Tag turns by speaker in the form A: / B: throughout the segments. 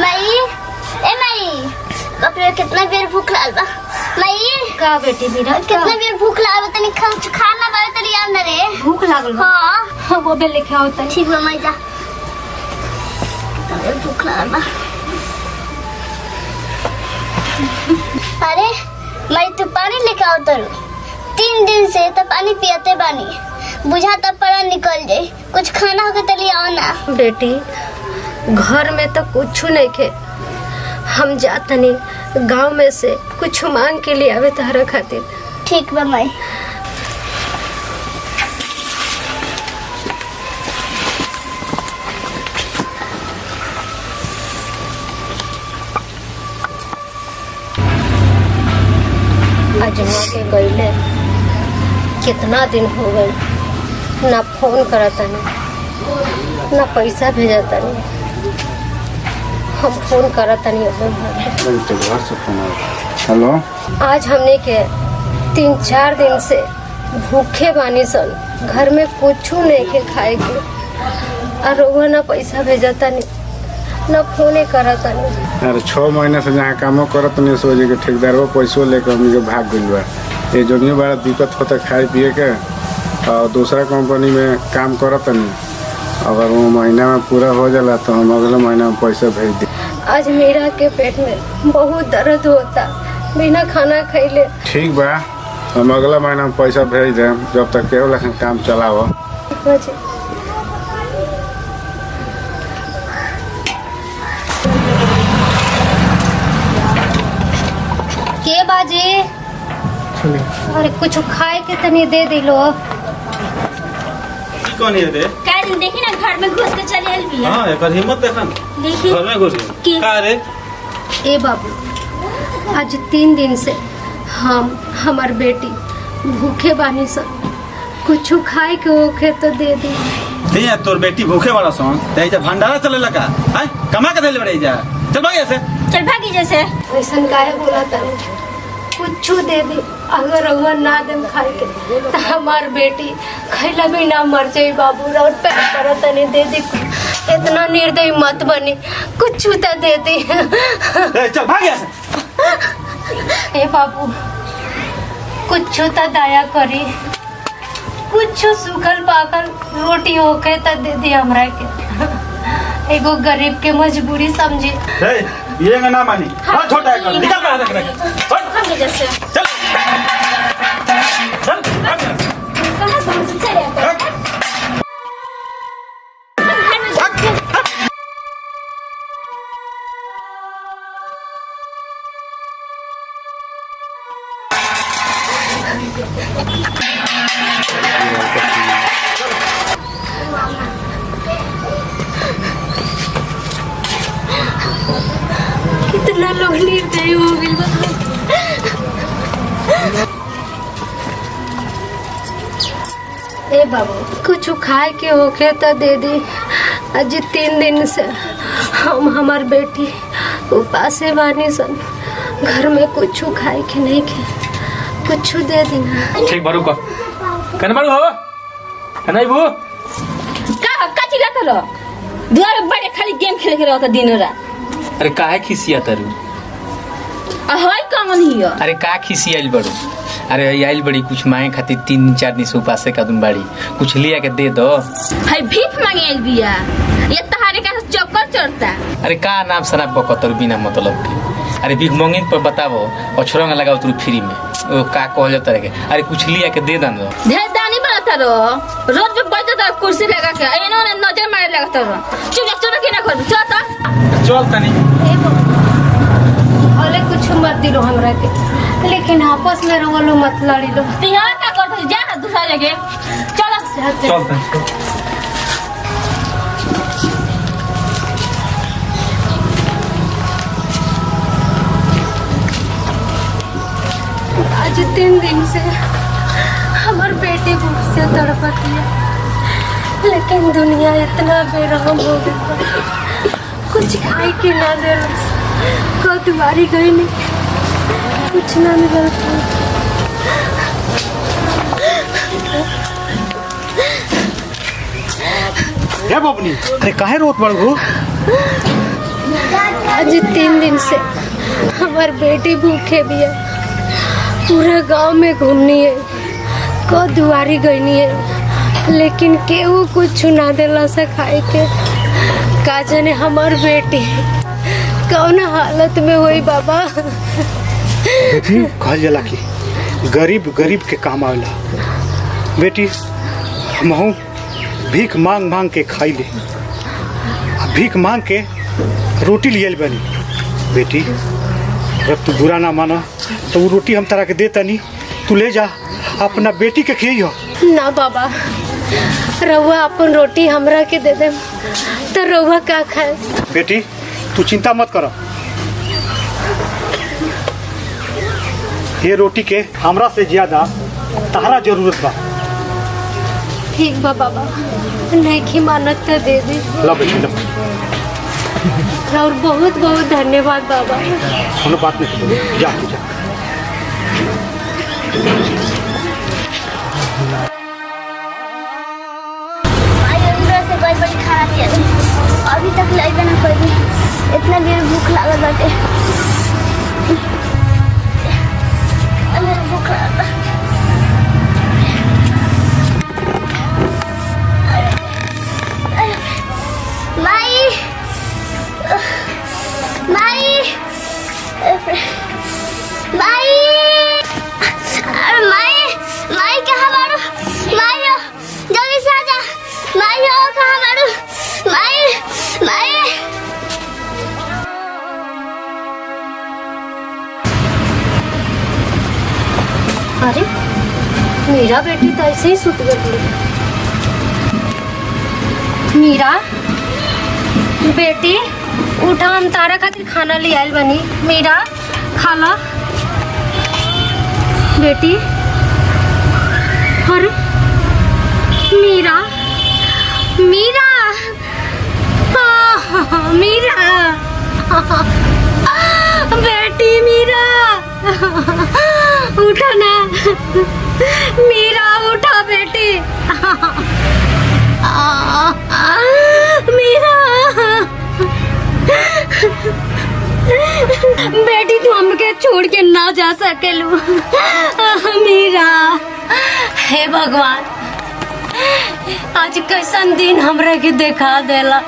A: मई ए मई अपने कितना बेर भूख लागल बा मई
B: का बेटी मेरा
A: कितना बेर भूख लागल बा तनी खाना बारे तनी याद न रे
B: भूख लागल बा
A: हां
B: वो बे लेके आओ त
A: ठीक बा मई जा भूख लागल बा अरे मई तू पानी लेके आओ तरू 3 दिन से तो पानी पियते बानी बुझा तब पड़ा निकल जाए कुछ खाना होके तली आओ ना
B: बेटी घर में तो कुछ नहीं के हम जातनी गांव में से कुछ मांग के लिए आवे तहरा खातिर
A: ठीक बा मई
B: अजमा के गईले कितना दिन हो गए ना फोन करता नहीं ना पैसा भेजता नहीं हम फोन करता नहीं अपने घर
C: से फोन हेलो
B: आज हमने के 3-4 दिन से भूखे बानी सन घर में कुछ नहीं के खाए के और वो ना पैसा भेजता नहीं ना फोन करता नहीं
C: अरे 6 महीने से जहाँ कामों करत नहीं सोचे के ठेकेदार वो पैसों लेकर हमनी के भाग गइल बा ये जोनियो बड़ा दिक्कत होता खाए पिए के और दूसरा कंपनी में काम करत नहीं अगर वो महीना में पूरा हो जाला तो हम अगले महीना में पैसा भेज दी
B: आज मेरा के पेट में बहुत दर्द होता बिना खाना खैले
C: ठीक बा हम अगला महीना में पैसा भेज देम जब तक केहू लेकिन काम चलाव
B: के बाजी अरे कुछ खाए के तनी दे दिलो
D: कौन है रे
A: क्या दिन देखी ना घर में घुस के चली आइल बिया
D: हां एकर हिम्मत देखा
A: देखी
D: घर में घुस
A: के?
D: का रे
B: ए बाबू आज 3 दिन से हमार बेटी भूखे बानी सन कुछ खाए के ओखे तो दे दी
D: ते तोर बेटी भूखे वाला सोन ते जा भंडारा चले लगा हैं कमा के देले बड़े जा चल भाग ऐसे
A: चल भागी जैसे
B: ऐसा काहे बोला तनी कुछ दे दी अगर रउआ ना देम खाए के तो हमार बेटी खैला भी ना मर जाई बाबू और पैर पर तनी दे दी इतना निर्दयी मत बनी कुछ तो दे दी
D: ए चल भाग ऐसे
B: ए बाबू कुछ तो दया करी कुछ सूखल पाकल रोटी होके तो दे दी हमरा के एगो गरीब के मजबूरी समझी
D: ए ये ना मानी हां छोटा है कर निकल बाहर रख
A: भागी जैसे
D: चल चल
A: कहां घुस चले आते
B: कितना लोग निर्दयी हो गइल बा ए बाबू कुछ खाए के होके तो दे दी आज 3 दिन से हम हमार बेटी उपासे बानी सन घर में कुछ खाए के नहीं के कुछ दे दी ना
E: ठीक बारू को कन बारू हो नहीं बू
F: का काची रात लो दुआर बड़े खाली गेम खेले के रहता दिन रात
E: अरे काहे खिसिया तरु
F: आ होय कमन हियो
E: अरे का खिसियाइल बड़ू अरे आइल बड़ी कुछ मांगे खातिर 3-4 दिन से उपासे का तुम बाड़ी कुछ लिया के दे दो
F: हाय भीख मांगे आइल बिया ये तहारे का चक्कर चढ़ता
E: अरे का नाम शराब बकतर बिना मतलब के अरे भीख मांगिन पर बतावो और छोरंग लगाओ तू फ्री में ओ का कहल जाता रे अरे कुछ लिया के दे दन
F: ढेर दानी बनता रो रोज पे बैठता कुर्सी लगा के एनो ने नजर मारे लगता रो चुप के ना कर चल त
E: चल तनी
B: अरे कुछ मत दिलो हमरा के लेकिन आपस में रहो मत लड़ी लो
F: तिहां का करत जा ना दूसरा जगह चल
E: चल तनी
B: आज 3 दिन से हमार बेटी भूख से तड़पती है लेकिन दुनिया इतना बेरहम हो गई कुछ खाए के ना दे को तुम्हारी गई नहीं कुछ ना मिल
D: हे बबनी अरे काहे रोत बड़गो
B: आज 3 दिन से हमार बेटी भूखे भी है। पूरा गांव में घूमनी है, को दुआरी गईनी है, लेकिन केहू कुछ ना देला से खाए के। का जाने हमार बेटी कौन हालत में हुई बाबा।
G: बेटी कहल जाला कि गरीब गरीब के काम आवेला। बेटी हमहू भीख मांग मांग के खाई ले, भीख मांग के रोटी लियल बनी। बेटी अगर तू बुरा ना माना तो वो रोटी हम तरह के देता नहीं, तू ले जा अपना बेटी के खियो।
B: ना बाबा, रउआ अपन रोटी हमरा के दे दे तो रउआ का खाए।
G: बेटी तू चिंता मत कर, ये रोटी के हमरा से ज्यादा तहरा जरूरत बा।
B: ठीक बा बाबा, नहीं की मानत तो दे दे।
G: ला बेटी ला,
B: और बहुत बहुत धन्यवाद बाबा।
G: कोनो बात नहीं, जा तू जा।
A: से बड़ी खाना किया अभी तक लाइबे ना करी। इतना देर भूख लागल बाटे, भूख लागल। माई माई माई, अरे माई माई कहाँ बारू? माई हो जल्दी से आजा। माई हो कहाँ बारू? माई माई।
B: अरे मेरा बेटी तो ऐसे ही सुत गई। मीरा बेटी उठा, हम तारा खातिर खाना ले आयल बनी। मीरा खाला बेटी। अरे मीरा मीरा मीरा बेटी मीरा उठा ना। मीरा उठा बेटी। मीरा बेटी तू हमके छोड़ के ना जा सकेलू। मीरा हे भगवान, आज कैसन दिन हमरा के देखा देला।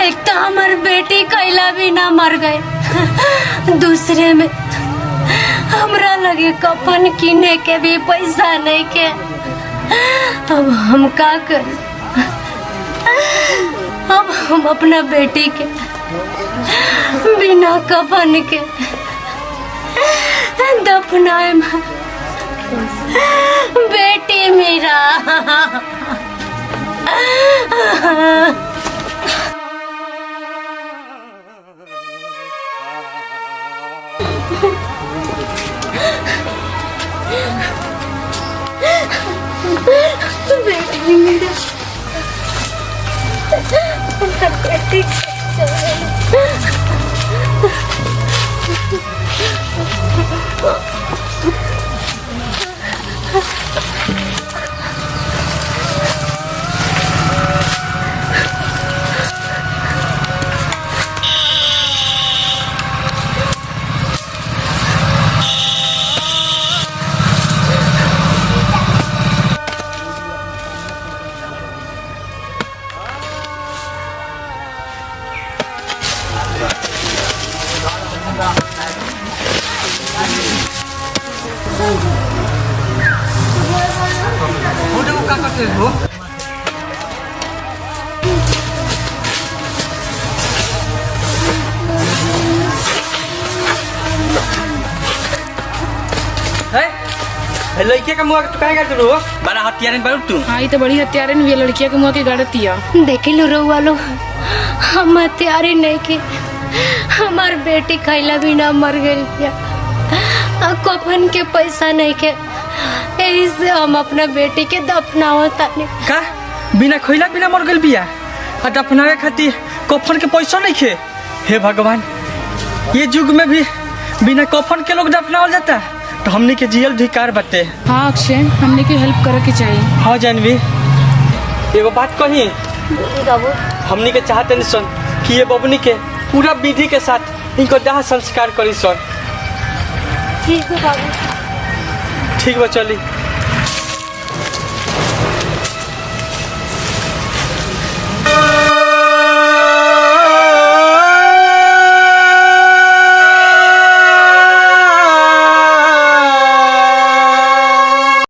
B: एक तो हमार बेटी कैला भी ना मर गए, दूसरे में हमरा लगे कफन किने के भी पैसा नहीं के। अब हम का कर? अब हम अपना बेटी के बिना कफन के दफनाए। बेटी मेरा बेटी मेरा बेटी
H: लड़किया का मुआ तू काहे गाड़ दू? बड़ा हत्यारन बारू तू।
I: हाँ, ये तो बड़ी हत्यारन हुई लड़किया के मुँह के गाड़तिया।
B: देखे लो रउआ लो, हम हत्यारे नहीं के। हमार बेटी खैला बिना मर गई। कफन के पैसा नहीं के, यही से हम अपना बेटी के दफनावता नहीं।
H: का बिना खैला बिना मर गई बिया आ दफनावे खातिर कफन के पैसा नहीं खे? हे भगवान, ये युग में भी बिना कफन के लोग दफनावल जाता तो हमने के जियल धिकार बाटे।
I: हाँ अक्षय, हमने के हेल्प करे के चाहिए।
H: हाँ जानवी, एगो बात कही, हमने के चाहते नहीं सुन कि ये बबनी के पूरा विधि के साथ इनको दाह संस्कार करी सन।
B: ठीक है बाबू।
H: ठीक बा चली।